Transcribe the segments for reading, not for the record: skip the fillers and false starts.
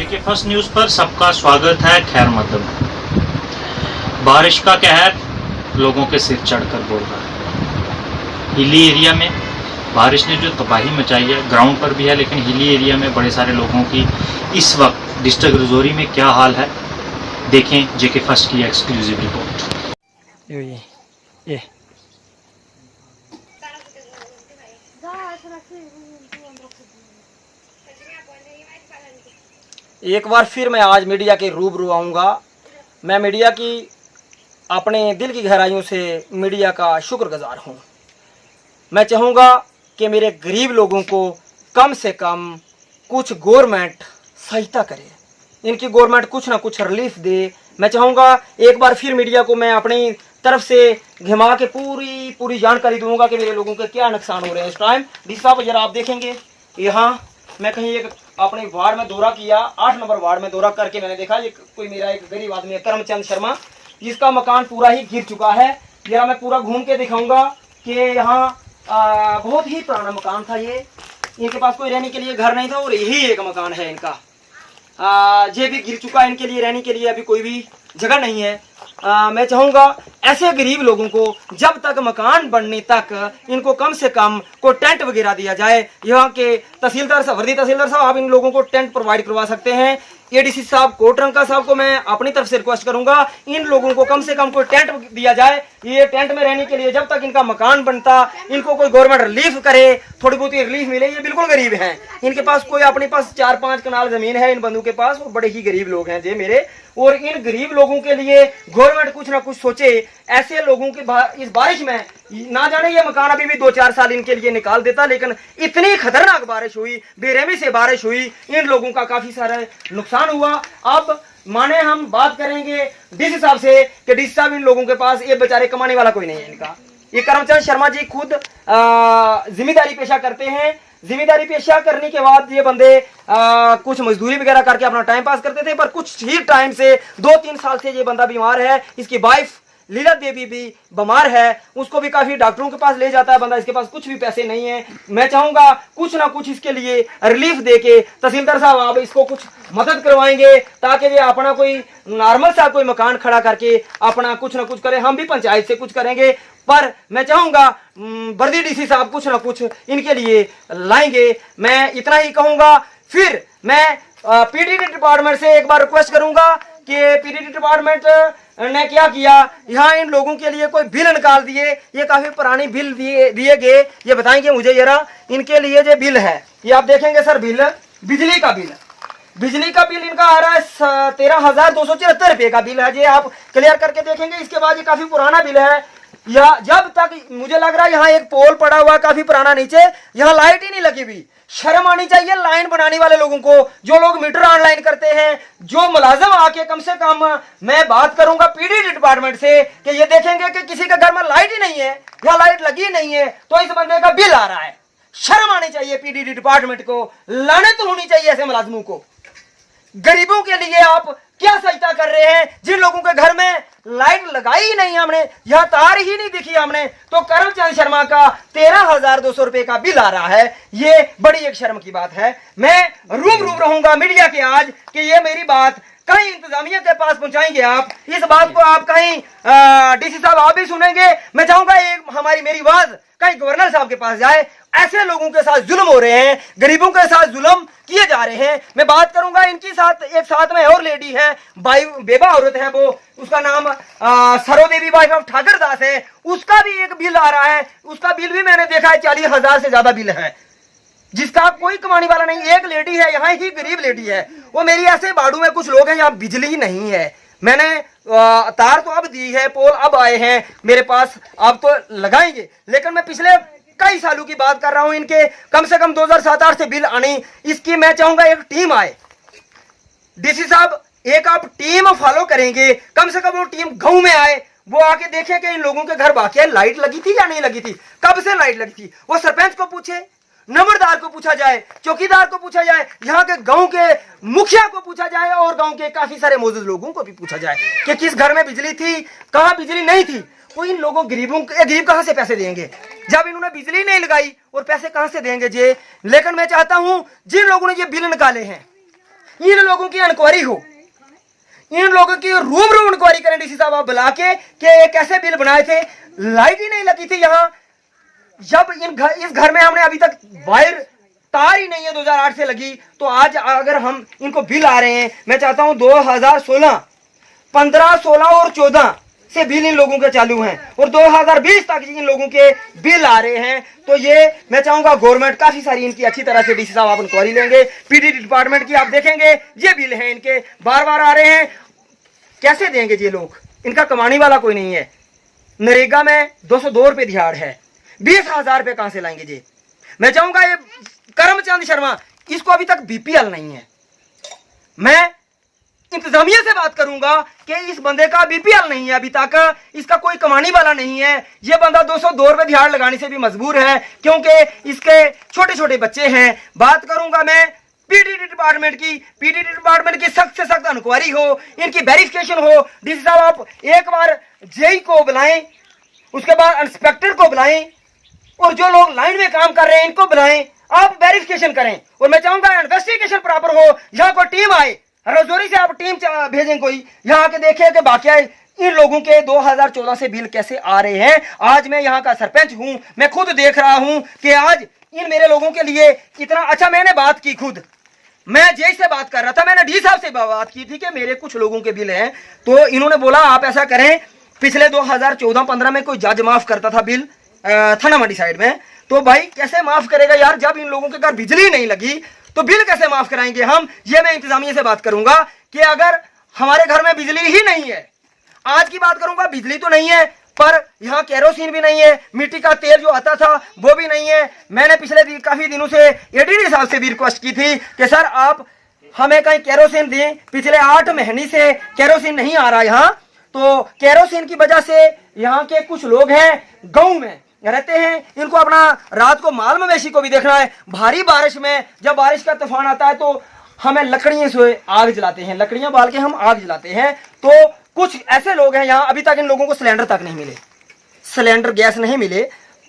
जेके first news पर सबका स्वागत है। खैर मकदम, बारिश का कहर लोगों के सिर चढ़कर बोल रहा है। हिली एरिया में बारिश ने जो तबाही मचाई है, ग्राउंड पर भी है, लेकिन हिली एरिया में बड़े सारे लोगों की इस वक्त डिस्ट्रिक्ट रजौरी में क्या हाल है, देखें जेके फर्स्ट की एक्सक्लूसिव रिपोर्ट। ये एक बार फिर मैं आज मीडिया के रूबरू आऊँगा। मैं मीडिया की अपने दिल की गहराइयों से मीडिया का शुक्रगुजार हूँ। मैं चाहूँगा कि मेरे गरीब लोगों को कम से कम कुछ गवर्नमेंट सहायता करे, इनकी गवर्नमेंट कुछ ना कुछ रिलीफ दे। मैं चाहूँगा एक बार फिर मीडिया को मैं अपनी तरफ से घुमा के पूरी जानकारी दूंगा कि मेरे लोगों के क्या नुकसान हो रहे हैं इस टाइम। डीसी साहब जरा आप देखेंगे, यहाँ मैं कहीं एक अपने वार्ड में दौरा किया, 8 नंबर वार्ड में दौरा करके मैंने देखा ये कोई मेरा एक गरीब आदमी है, करमचंद शर्मा, जिसका मकान पूरा ही गिर चुका है। जरा मैं पूरा घूम के दिखाऊंगा कि यहाँ बहुत ही पुराना मकान था ये, इनके पास कोई रहने के लिए घर नहीं था और यही एक मकान है इनका। ये भी गिर चुका है, इनके लिए रहने के लिए अभी कोई भी जगह नहीं है। मैं चाहूँगा ऐसे गरीब लोगों को जब तक मकान बनने तक इनको कम से कम कोई टेंट वगैरह दिया जाए। यहाँ के तहसीलदार साहब, वर्दी तहसीलदार साहब, आप इन लोगों को टेंट प्रोवाइड करवा सकते हैं। एडीसी साहब, कोटरंका साहब को मैं अपनी तरफ से रिक्वेस्ट करूंगा, इन लोगों को कम से कम कोई टेंट दिया जाए। ये टेंट में रहने के लिए जब तक इनका मकान बनता, इनको कोई गवर्नमेंट रिलीफ करे, थोड़ी बहुत रिलीफ मिले। ये बिल्कुल गरीब हैं, इनके पास कोई अपने पास 4-5 कनाल जमीन है इन बंधु के पास, और बड़े ही गरीब लोग हैं ये मेरे। और इन गरीब लोगों के लिए गवर्नमेंट कुछ ना कुछ सोचे। ऐसे लोगों की इस बारिश में ना जाने ये मकान अभी भी 2-4 साल इनके लिए निकाल देता, लेकिन इतनी खतरनाक बारिश हुई, बेरहमी से बारिश हुई, इन लोगों का काफी सारा नुकसान हुआ। अब माने हम बात करेंगे डीसी साहब से कि डीसी साहब इन लोगों के पास ये बेचारे कमाने वाला कोई नहीं है इनका। ये करमचंद शर्मा जी खुद जिम्मेदारी पेशा करते हैं। जिम्मेदारी पेशा करने के बाद ये बंदे कुछ मजदूरी वगैरह करके अपना टाइम पास करते थे, पर कुछ ही टाइम से 2-3 साल से ये बंदा बीमार है। इसकी वाइफ लीला देवी भी बीमार है, उसको भी काफी डॉक्टरों के पास ले जाता है बंदा, इसके पास कुछ भी पैसे नहीं है। मैं चाहूंगा कुछ ना कुछ इसके लिए रिलीफ देके तहसीलदार साहब आप इसको कुछ मदद करवाएंगे ताकि ये अपना कोई नॉर्मल सा कोई मकान खड़ा करके अपना कुछ ना कुछ करे। हम भी पंचायत से कुछ करेंगे, पर मैं चाहूंगा वर्दी डीसी साहब कुछ ना कुछ इनके लिए लाएंगे। मैं इतना ही कहूंगा। फिर मैं पीडीडी डिपार्टमेंट से एक बार रिक्वेस्ट करूंगा कि पीडीडी डिपार्टमेंट ने क्या किया, यहाँ इन लोगों के लिए कोई बिल निकाल दिए। ये काफी पुरानी बिल दिए गए, ये बताएंगे मुझे जरा। इनके लिए जो बिल है ये आप देखेंगे सर, बिल बिजली का बिल इनका आ रहा है 13,274 रुपये का बिल है। ये आप क्लियर करके देखेंगे। इसके बाद ये काफी पुराना बिल है। या जब तक मुझे लग रहा है यहाँ एक पोल पड़ा हुआ काफी पुराना नीचे, यहाँ लाइट ही नहीं लगी हुई। शर्म आनी चाहिए लाइन बनाने वाले लोगों को, जो लोग मीटर ऑनलाइन करते हैं, जो मुलाजिम आके कम से कम मैं बात करूंगा पीडीडी डिपार्टमेंट से कि ये देखेंगे कि किसी के घर में लाइट ही नहीं है या लाइट लगी नहीं है तो इस बंदे का बिल आ रहा है। शर्म आनी चाहिए पीडीडी डिपार्टमेंट को, लानत होनी चाहिए ऐसे मुलाजिमों को। गरीबों के लिए आप क्या सहायता कर रहे हैं? जिन लोगों के घर में लाइट लगाई ही नहीं हमने, यह तार ही नहीं दिखी हमने, तो करमचंद शर्मा का 13,200 रुपए का बिल आ रहा है। ये बड़ी एक शर्म की बात है। मैं रूम रहूंगा मीडिया के आज कि ये मेरी बात कहीं इंतजामिया के पास पहुंचाएंगे आप। इस बात को आप कहीं डीसी साहब आप भी सुनेंगे। मैं चाहूंगा एक मेरी आवाज कहीं गवर्नर साहब के पास जाए। ऐसे लोगों के साथ जुल्म हो रहे हैं, गरीबों के साथ जुल्म किए जा रहे हैं। मैं बात करूंगा इनकी साथ एक साथ में और लेडी है, बेबा औरत है, वो उसका नाम सरो देवी वाइफ ऑफ ठाकर दास है। उसका भी एक बिल आ रहा है, उसका बिल भी मैंने देखा है 40,000 से ज्यादा बिल है, जिसका कोई कमाने वाला नहीं। एक लेडी है यहाँ ही, गरीब लेडी है वो मेरी। ऐसे बाड़ू में कुछ लोग हैं यहाँ बिजली नहीं है। मैंने तार तो अब दी है, पोल अब आए हैं मेरे पास, अब तो लगाएंगे, लेकिन मैं पिछले कई सालों की बात कर रहा हूं। इनके कम से कम 2007-8 से बिल आने, इसकी मैं चाहूंगा एक टीम आए। डीसी साहब एक आप टीम फॉलो करेंगे, कम से कम वो टीम गांव में आए, वो आके देखे कि इन लोगों के घर वाकई लाइट लगी थी या नहीं लगी थी, कब से लाइट लगी थी। वो सरपंच को पूछे, नंबरदार को पूछा जाए, चौकीदार को पूछा जाए, यहाँ के गांव के मुखिया को पूछा जाए और गांव के काफी सारे मौजूद लोगों को भी पूछा जाए कि किस घर में बिजली थी, कहाँ बिजली नहीं थी। वो इन लोगों गरीब कहां से पैसे देंगे जब इन्होंने बिजली नहीं लगाई, और पैसे कहां से देंगे जे। लेकिन मैं चाहता हूं जिन लोगों ने ये बिल निकाले हैं, इन लोगों की इंक्वायरी हो, इन लोगों की रूबरू इंक्वायरी करें डीसी साहब आप बुला के कि ये कैसे बिल बनाए थे। लाइट ही नहीं लगी थी यहाँ, जब इस घर में हमने अभी तक वायर तार ही नहीं है 2008 से लगी, तो आज अगर हम इनको बिल आ रहे हैं, मैं चाहता हूं 2016, 15, 16 और 14 से बिल इन लोगों के चालू हैं और 2020 तक इन लोगों के बिल आ रहे हैं। तो ये मैं चाहूंगा गवर्नमेंट काफी सारी इनकी अच्छी तरह से डीसी साहब आप इंक्वायरी लेंगे, पीडीडी डिपार्टमेंट की आप देखेंगे, ये बिल हैं इनके बार बार आ रहे हैं, कैसे देंगे ये लोग, इनका कमाने वाला कोई नहीं है। नरेगा में 202 रुपये दिहाड़ है, 20,000 रुपये कहां से लाएंगे जी। मैं चाहूंगा ये करमचंद शर्मा, इसको अभी तक बीपीएल नहीं है। मैं इंतजामिया से बात करूंगा कि इस बंदे का बीपीएल नहीं है अभी तक, इसका कोई कमाने वाला नहीं है। ये बंदा 202 रुपये दिहाड़ लगाने से भी मजबूर है क्योंकि इसके छोटे छोटे बच्चे हैं। बात करूंगा मैं पीडीडी डिपार्टमेंट की, पीडीडी डिपार्टमेंट की सख्त से सख्त इंक्वायरी हो, इनकी वेरिफिकेशन हो। डीसी साहब आप एक बार जेई को बुलाएं, उसके बाद इंस्पेक्टर को बुलाएं और जो लोग लाइन में काम कर रहे हैं इनको बुलाएं, आप वेरिफिकेशन करें। और मैं चाहूंगा इन्वेस्टिगेशन प्रॉपर हो, यहाँ कोई टीम आए, रजौरी से आप टीम भेजें कोई, यहाँ आके देखें कि बाकी इन लोगों के 2014 से बिल कैसे आ रहे हैं। आज मैं यहाँ का सरपंच हूं, मैं खुद देख रहा हूं कि आज इन मेरे लोगों के लिए इतना अच्छा, मैंने बात की खुद, मैं जेई से बात कर रहा था, मैंने डी साहब से बात की थी कि मेरे कुछ लोगों के बिल हैं, तो इन्होंने बोला आप ऐसा करें, पिछले 2014-15 में कोई जज माफ करता था बिल थाना मंडी साइड में, तो भाई कैसे माफ करेगा यार, जब इन लोगों के घर बिजली नहीं लगी तो बिल कैसे माफ कराएंगे हम। ये मैं इंतजामिया से बात करूंगा कि अगर हमारे घर में बिजली ही नहीं है, आज की बात करूंगा, बिजली तो नहीं है पर यहाँ केरोसिन भी नहीं है, मिट्टी का तेल जो आता था वो भी नहीं है। मैंने पिछले काफी दिनों से एडीडी साहब से भी रिक्वेस्ट की थी कि सर आप हमें कहीं केरोसिन दें, पिछले 8 महीने से केरोसिन नहीं आ रहा यहाँ। तो केरोसिन की वजह से यहाँ के कुछ लोग हैं गाँव में रहते हैं, इनको अपना रात को माल मवेशी को भी देखना है। भारी बारिश में जब बारिश का तूफान आता है तो हमें लकड़ियों से आग जलाते हैं, लकड़ियां बाल के हम आग जलाते हैं। तो कुछ ऐसे लोग हैं यहाँ, अभी तक इन लोगों को सिलेंडर तक नहीं मिले, सिलेंडर गैस नहीं मिले।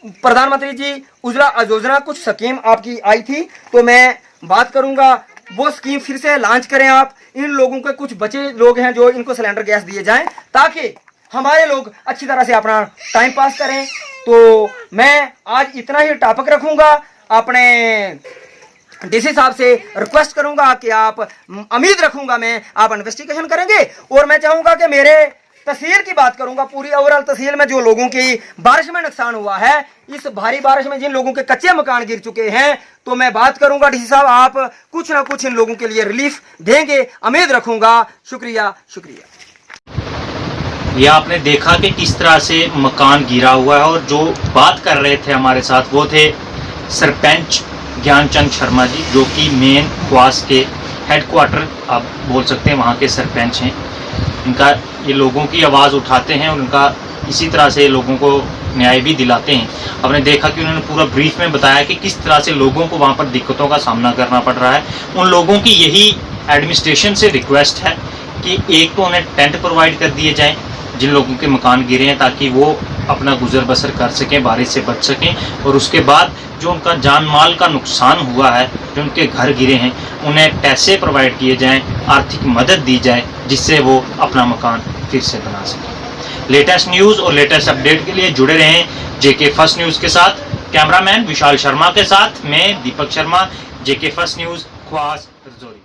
प्रधानमंत्री जी उज्ज्वला योजना कुछ स्कीम आपकी आई थी, तो मैं बात करूंगा वो स्कीम फिर से लॉन्च करें आप। इन लोगों के कुछ बचे लोग हैं जो इनको सिलेंडर गैस दिए जाएं ताकि हमारे लोग अच्छी तरह से अपना टाइम पास करें। तो मैं आज इतना ही टॉपिक रखूंगा, अपने डीसी साहब से रिक्वेस्ट करूंगा कि आप, उम्मीद रखूंगा मैं आप इन्वेस्टिगेशन करेंगे। और मैं चाहूंगा कि मेरे तहसील की बात करूंगा, पूरी ओवरऑल तहसील में जो लोगों की बारिश में नुकसान हुआ है, इस भारी बारिश में जिन लोगों के कच्चे मकान गिर चुके हैं, तो मैं बात करूंगा डीसी साहब आप कुछ ना कुछ इन लोगों के लिए रिलीफ देंगे, उम्मीद रखूंगा। शुक्रिया शुक्रिया। ये आपने देखा कि किस तरह से मकान गिरा हुआ है, और जो बात कर रहे थे हमारे साथ वो थे सरपंच ज्ञानचंद शर्मा जी, जो कि मेन ख्वास के हेडक्वार्टर आप बोल सकते हैं वहाँ के सरपंच हैं। इनका ये लोगों की आवाज़ उठाते हैं और उनका इसी तरह से लोगों को न्याय भी दिलाते हैं। आपने देखा कि उन्होंने पूरा ब्रीफ में बताया कि किस तरह से लोगों को वहाँ पर दिक्कतों का सामना करना पड़ रहा है। उन लोगों की यही एडमिनिस्ट्रेशन से रिक्वेस्ट है कि एक तो उन्हें टेंट प्रोवाइड कर दिए जाएँ जिन लोगों के मकान गिरे हैं, ताकि वो अपना गुजर बसर कर सकें, बारिश से बच सकें। और उसके बाद जो उनका जान माल का नुकसान हुआ है, जो उनके घर गिरे हैं, उन्हें पैसे प्रोवाइड किए जाएं, आर्थिक मदद दी जाए, जिससे वो अपना मकान फिर से बना सकें। लेटेस्ट न्यूज़ और लेटेस्ट अपडेट के लिए जुड़े रहें जेके फर्स्ट न्यूज़ के साथ। कैमरामैन विशाल शर्मा के साथ मैं दीपक शर्मा, जेके फर्स्ट न्यूज़, ख्वास रजौरी।